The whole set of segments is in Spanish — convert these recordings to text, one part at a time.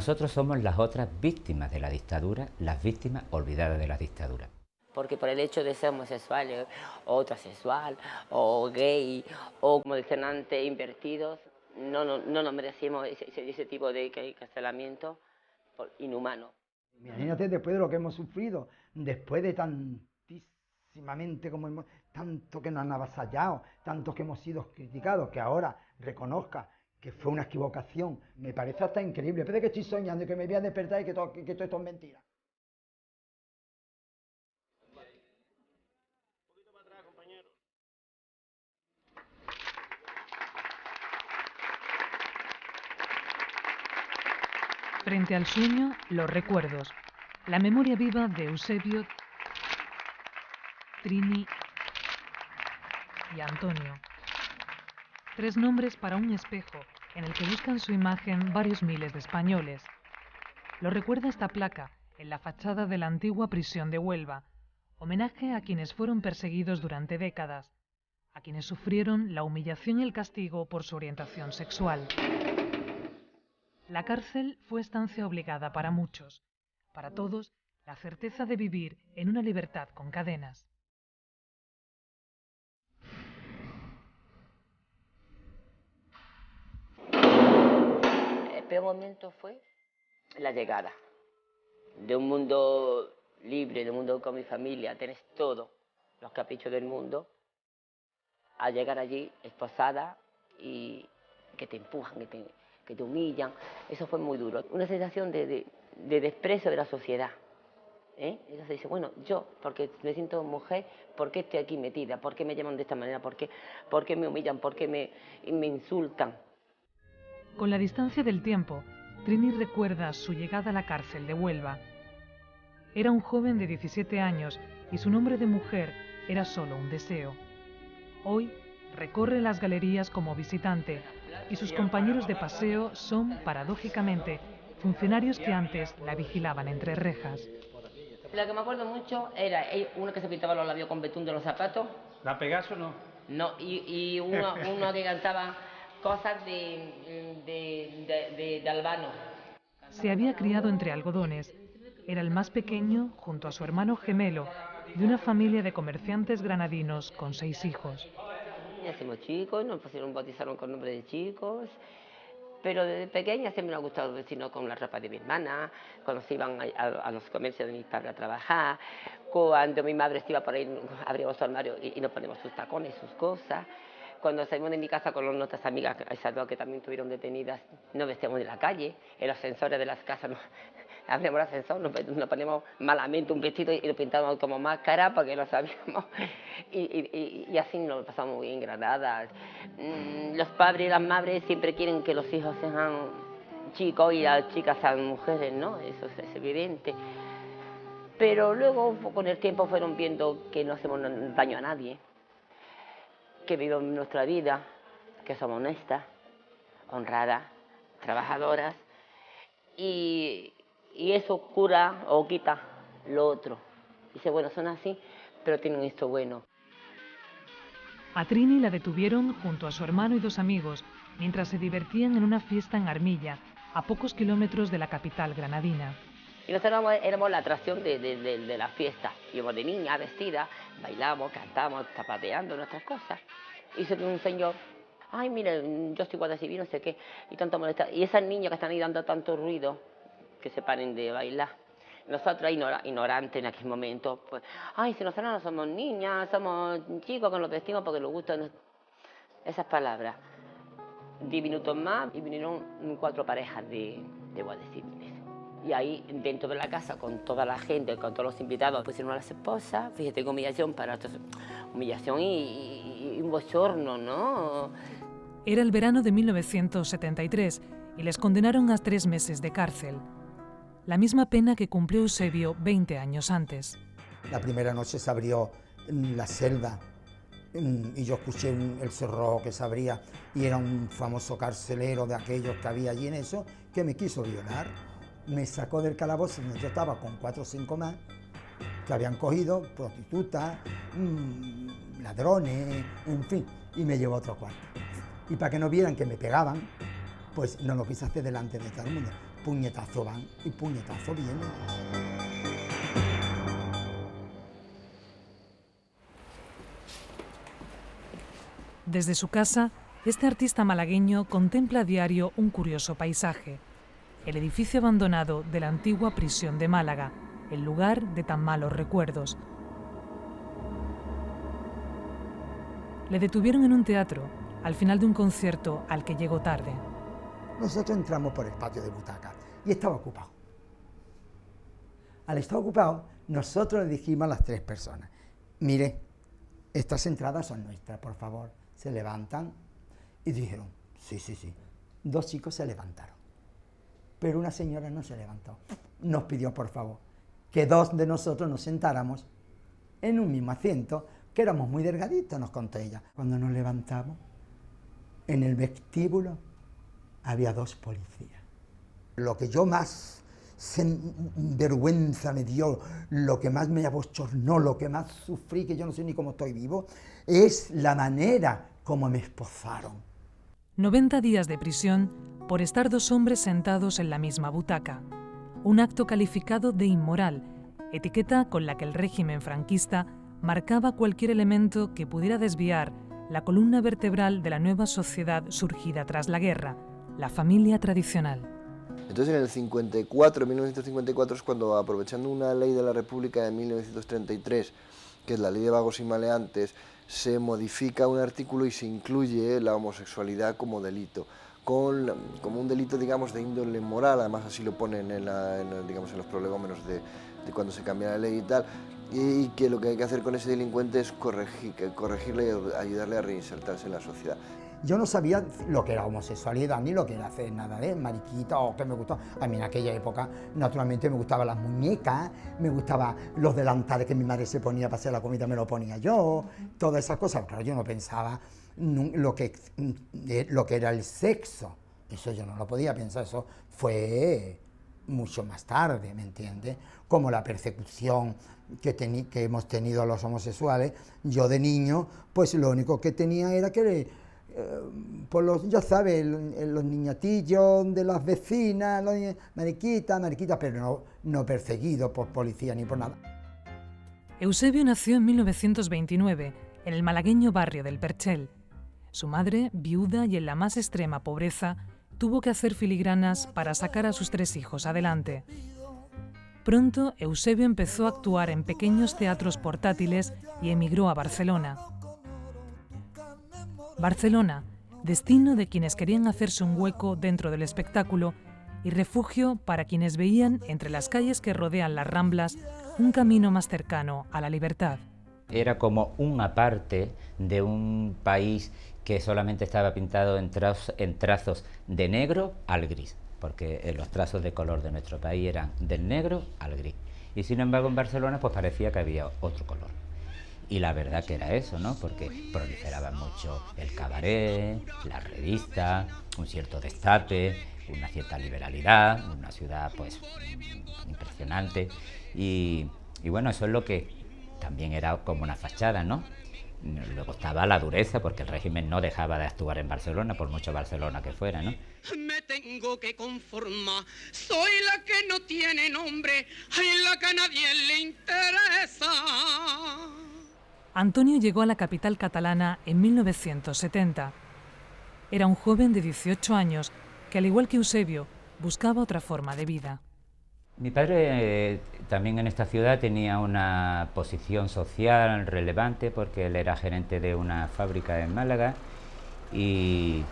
Nosotros somos las otras víctimas de la dictadura, las víctimas olvidadas de la dictadura. Porque por el hecho de ser homosexual o transexual o gay o, como decían antes, invertidos, no nos merecemos ese tipo de encarcelamiento inhumano. Imagínate después de lo que hemos sufrido, después de tantísimamente, tanto que nos han avasallado, tanto que hemos sido criticados, que ahora reconozca que fue una equivocación, me parece hasta increíble. Parece que estoy soñando y que me voy a despertar y que todo esto es mentira. Frente al sueño, los recuerdos. La memoria viva de Eusebio, Trini y Antonio. 3 nombres para un espejo en el que buscan su imagen varios miles de españoles. Lo recuerda esta placa en la fachada de la antigua prisión de Huelva, homenaje a quienes fueron perseguidos durante décadas, a quienes sufrieron la humillación y el castigo por su orientación sexual. La cárcel fue estancia obligada para muchos, para todos la certeza de vivir en una libertad con cadenas. El peor momento fue la llegada de un mundo libre, de un mundo con mi familia, tenés todos los caprichos del mundo, a llegar allí esposada y que te empujan, que te humillan. Eso fue muy duro. Una sensación de desprecio de la sociedad. Entonces dice, bueno, yo, porque me siento mujer, ¿por qué estoy aquí metida? ¿Por qué me llaman de esta manera? ¿Por qué me humillan? ¿Por qué me insultan? Con la distancia del tiempo, Trini recuerda su llegada a la cárcel de Huelva. Era un joven de 17 años y su nombre de mujer era solo un deseo. Hoy recorre las galerías como visitante y sus compañeros de paseo son, paradójicamente, funcionarios que antes la vigilaban entre rejas. Lo que me acuerdo mucho era uno que se pintaba los labios con betún de los zapatos. ¿La Pegaso no? No, y uno que cantaba cosas de Albano. Se había criado entre algodones. Era el más pequeño, junto a su hermano gemelo, de una familia de comerciantes granadinos con 6 hijos. Nacimos chicos, nos bautizaron con nombre de chicos, pero desde pequeña siempre me ha gustado vestirnos con la ropa de mi hermana, cuando se iban a los comercios de mi padre a trabajar, cuando mi madre se iba por ahí, abríamos su armario y nos poníamos sus tacones, sus cosas. Cuando salimos de mi casa con nuestras amigas, esas dos que también estuvieron detenidas, nos vestíamos de la calle, en los ascensores de las casas, abríamos el ascensor, nos poníamos malamente un vestido y lo pintábamos como máscara porque lo sabíamos. Y así nos lo pasamos muy bien, granadas. Los padres y las madres siempre quieren que los hijos sean chicos y las chicas sean mujeres, ¿no? Eso es evidente. Pero luego, con el tiempo, fueron viendo que no hacemos daño a nadie, que vivimos nuestra vida, que somos honestas, honradas, trabajadoras, y eso cura o quita lo otro. Dice, bueno, son así, pero tienen esto bueno. A Trini la detuvieron junto a su hermano y 2 amigos, mientras se divertían en una fiesta en Armilla, a pocos kilómetros de la capital granadina. Y nosotros éramos la atracción de la fiesta. Íbamos de niña, vestida, bailamos, cantamos, zapateando nuestras cosas. Y se un señor, ay, mire, yo estoy guardia civil, no sé qué, y tanto molestar. Y esas niñas que están ahí dando tanto ruido, que se paren de bailar. Nosotros, ignorantes en aquel momento, pues, ay, si nosotros no somos niñas, somos chicos que nos vestimos porque nos gustan esas palabras. 10 minutos más y vinieron 4 parejas de guardias civiles. Y ahí, dentro de la casa, con toda la gente, con todos los invitados, pusieron a las esposas, fíjate qué humillación para todos, humillación y un bochorno, ¿no? Era el verano de 1973 y les condenaron a 3 meses de cárcel. La misma pena que cumplió Eusebio 20 años antes. La primera noche se abrió la celda y yo escuché el cerrojo que se abría y era un famoso carcelero de aquellos que había allí en eso que me quiso violar. Me sacó del calabozo donde yo estaba con 4 o 5 más que habían cogido, prostitutas, ladrones, en fin, y me llevó a otro cuarto. Y para que no vieran que me pegaban, pues no lo quise hacer delante de todo el mundo. puñetazo van y puñetazo vienen. Desde su casa, este artista malagueño contempla a diario un curioso paisaje: el edificio abandonado de la antigua prisión de Málaga, el lugar de tan malos recuerdos. Le detuvieron en un teatro, al final de un concierto al que llegó tarde. Nosotros entramos por el patio de butacas y estaba ocupado. Al estar ocupado, nosotros le dijimos a las 3 personas: mire, estas entradas son nuestras, por favor. Se levantan y dijeron: sí, sí, sí. 2 chicos se levantaron, pero una señora no se levantó. Nos pidió, por favor, que 2 de nosotros nos sentáramos en un mismo asiento, que éramos muy delgaditos, nos contó ella. Cuando nos levantamos, en el vestíbulo había 2 policías. Lo que yo más vergüenza me dio, lo que más me abochornó, lo que más sufrí, que yo no sé ni cómo estoy vivo, es la manera como me esposaron. 90 días de prisión por estar 2 hombres sentados en la misma butaca. Un acto calificado de inmoral, etiqueta con la que el régimen franquista marcaba cualquier elemento que pudiera desviar la columna vertebral de la nueva sociedad surgida tras la guerra, la familia tradicional. Entonces en el 54, 1954 es cuando, aprovechando una ley de la República de 1933, que es la ley de vagos y maleantes, se modifica un artículo y se incluye la homosexualidad como delito, como un delito, digamos, de índole moral. Además así lo ponen digamos, en los prolegómenos de cuando se cambia la ley y tal, y que lo que hay que hacer con ese delincuente es corregirle y ayudarle a reinsertarse en la sociedad. Yo no sabía lo que era homosexualidad, ni lo que era hacer nada de mariquita o que me gustó. A mí en aquella época, naturalmente, me gustaban las muñecas, me gustaban los delantales que mi madre se ponía para hacer la comida, me lo ponía yo, todas esas cosas. Claro, yo no pensaba lo que era el sexo. Eso yo no lo podía pensar, eso fue mucho más tarde, ¿me entiendes? Como la persecución que hemos tenido los homosexuales. Yo de niño, pues lo único que tenía era que por los, ya sabes, los niñatillos de las vecinas, mariquitas, pero no perseguido por policía ni por nada. Eusebio nació en 1929, en el malagueño barrio del Perchel. Su madre, viuda y en la más extrema pobreza, tuvo que hacer filigranas para sacar a sus 3 hijos adelante. Pronto, Eusebio empezó a actuar en pequeños teatros portátiles y emigró a Barcelona. Barcelona, destino de quienes querían hacerse un hueco dentro del espectáculo y refugio para quienes veían entre las calles que rodean las Ramblas un camino más cercano a la libertad. Era como una parte de un país que solamente estaba pintado en trazos de negro al gris, porque los trazos de color de nuestro país eran del negro al gris. Y sin embargo en Barcelona pues parecía que había otro color. Y la verdad que era eso, ¿no? Porque proliferaba mucho el cabaret, la revista, un cierto destape, una cierta liberalidad, una ciudad pues impresionante. Y bueno, eso es lo que también era como una fachada, ¿no? Luego estaba la dureza, porque el régimen no dejaba de actuar en Barcelona, por mucho Barcelona que fuera, ¿no? Me tengo que conformar, soy la que no tiene nombre, y la que a nadie le interesa. Antonio llegó a la capital catalana en 1970. Era un joven de 18 años que, al igual que Eusebio, buscaba otra forma de vida. Mi padre también en esta ciudad tenía una posición social relevante, porque él era gerente de una fábrica en Málaga, y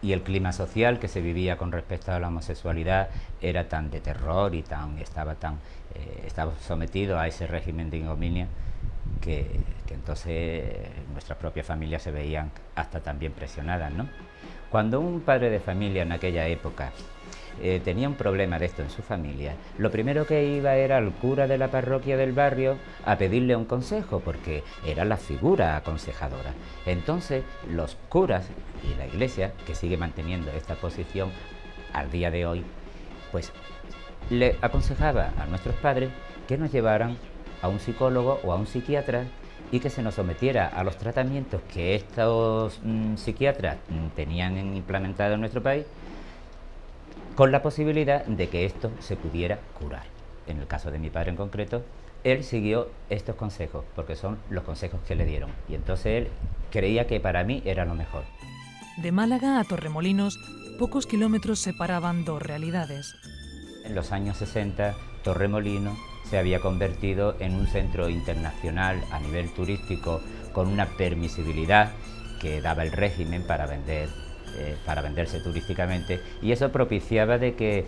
el clima social que se vivía con respecto a la homosexualidad era tan de terror y estaba sometido a ese régimen de ignominia que entonces nuestras propias familias se veían hasta también presionadas, ¿no? Cuando un padre de familia en aquella época tenía un problema de esto en su familia, lo primero que iba era al cura de la parroquia del barrio a pedirle un consejo, porque era la figura aconsejadora. Entonces los curas y la iglesia, que sigue manteniendo esta posición al día de hoy, pues le aconsejaba a nuestros padres que nos llevaran a un psicólogo o a un psiquiatra y que se nos sometiera a los tratamientos que estos psiquiatras tenían implementados en nuestro país, con la posibilidad de que esto se pudiera curar. En el caso de mi padre en concreto, él siguió estos consejos, porque son los consejos que le dieron, y entonces él creía que para mí era lo mejor. De Málaga a Torremolinos, pocos kilómetros separaban dos realidades. En los años 60, Torremolinos se había convertido en un centro internacional a nivel turístico, con una permisibilidad que daba el régimen para venderse turísticamente, y eso propiciaba de que,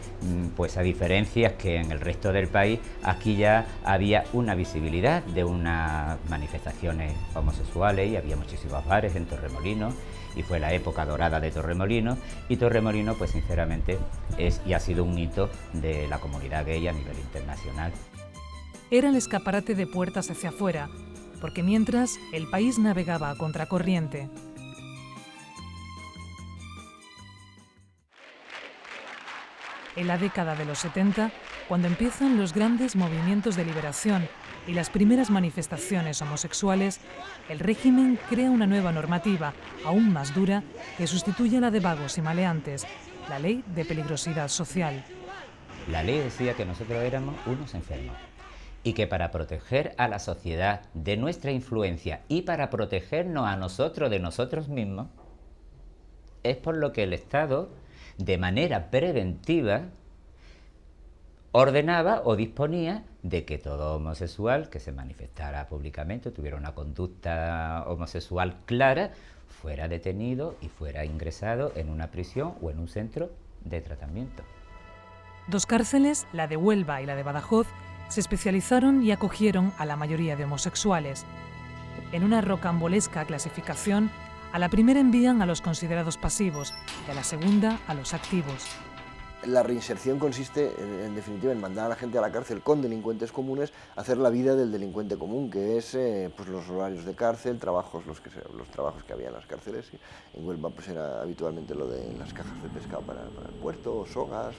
pues a diferencias que en el resto del país, aquí ya había una visibilidad de unas manifestaciones homosexuales y había muchísimos bares en Torremolinos, y fue la época dorada de Torremolinos, y Torremolinos, pues sinceramente, es y ha sido un hito de la comunidad gay a nivel internacional. Era el escaparate de puertas hacia afuera, porque mientras el país navegaba a contracorriente. En la década de los 70, cuando empiezan los grandes movimientos de liberación y las primeras manifestaciones homosexuales, el régimen crea una nueva normativa, aún más dura, que sustituye a la de vagos y maleantes, la Ley de Peligrosidad Social. La ley decía que nosotros éramos unos enfermos y que para proteger a la sociedad de nuestra influencia y para protegernos a nosotros de nosotros mismos, es por lo que el Estado, de manera preventiva, ordenaba o disponía de que todo homosexual que se manifestara públicamente, tuviera una conducta homosexual clara, fuera detenido y fuera ingresado en una prisión o en un centro de tratamiento. Dos cárceles, la de Huelva y la de Badajoz, se especializaron y acogieron a la mayoría de homosexuales. En una rocambolesca clasificación, a la primera envían a los considerados pasivos y a la segunda a los activos. La reinserción consiste, en definitiva, en mandar a la gente a la cárcel con delincuentes comunes, a hacer la vida del delincuente común, que es pues los horarios de cárcel, los trabajos que había en las cárceles. En Huelva pues era habitualmente lo de las cajas de pescado para el puerto, o sogas,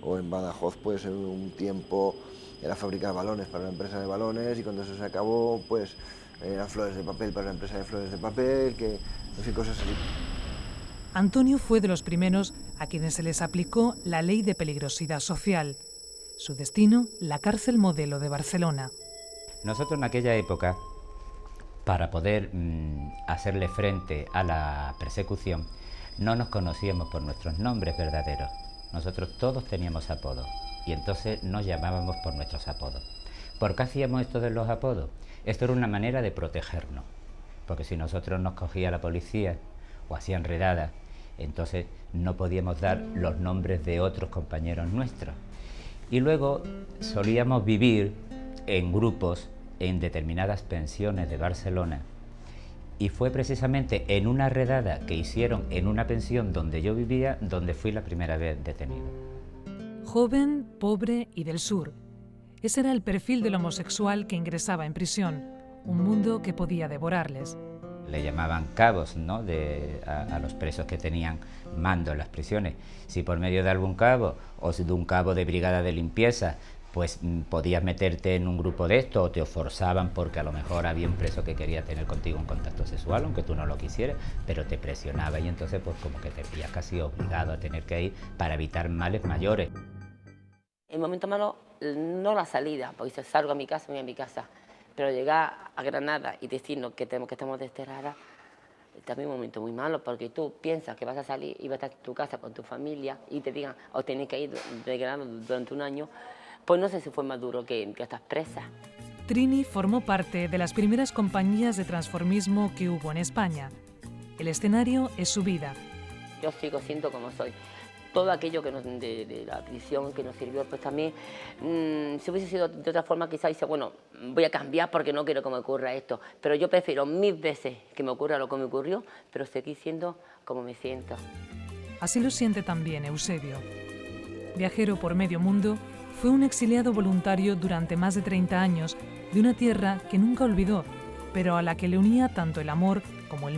o en Badajoz pues en un tiempo era fabricar balones para una empresa de balones, y cuando eso se acabó pues eran flores de papel para la empresa de flores de papel, en fin, cosas así. Antonio fue de los primeros a quienes se les aplicó la Ley de Peligrosidad Social. Su destino, la cárcel modelo de Barcelona. Nosotros en aquella época, para poder hacerle frente a la persecución, no nos conocíamos por nuestros nombres verdaderos. Nosotros todos teníamos apodos, y entonces nos llamábamos por nuestros apodos. ¿Por qué hacíamos esto de los apodos? Esto era una manera de protegernos, porque si nosotros nos cogía la policía o hacían redadas, entonces no podíamos dar los nombres de otros compañeros nuestros. Y luego solíamos vivir en grupos en determinadas pensiones de Barcelona, y fue precisamente en una redada que hicieron en una pensión donde yo vivía, donde fui la primera vez detenido. Joven, pobre y del sur. Ese era el perfil del homosexual que ingresaba en prisión, un mundo que podía devorarles. Le llamaban cabos, ¿no?, a los presos que tenían mando en las prisiones. Si por medio de algún cabo, o de un cabo de brigada de limpieza, pues podías meterte en un grupo de esto, o te forzaban porque a lo mejor había un preso que quería tener contigo un contacto sexual, aunque tú no lo quisieras, pero te presionaba, y entonces pues como que te veías casi obligado a tener que ir para evitar males mayores. El momento malo, no la salida, porque si salgo a mi casa, me voy a mi casa, pero llegar a Granada y decirnos que estamos desterradas, es también un momento muy malo, porque tú piensas que vas a salir y vas a estar en tu casa con tu familia y te digan, o tenés que ir de Granada durante un año, pues no sé si fue más duro que estás presa. Trini formó parte de las primeras compañías de transformismo que hubo en España. El escenario es su vida. Yo sigo siendo como soy. Todo aquello que de la prisión que nos sirvió, pues también, si hubiese sido de otra forma, quizás dice, bueno, voy a cambiar porque no quiero que me ocurra esto, pero yo prefiero 1000 veces que me ocurra lo que me ocurrió, pero seguir siendo como me siento. Así lo siente también Eusebio. Viajero por medio mundo, fue un exiliado voluntario durante más de 30 años de una tierra que nunca olvidó, pero a la que le unía tanto el amor como el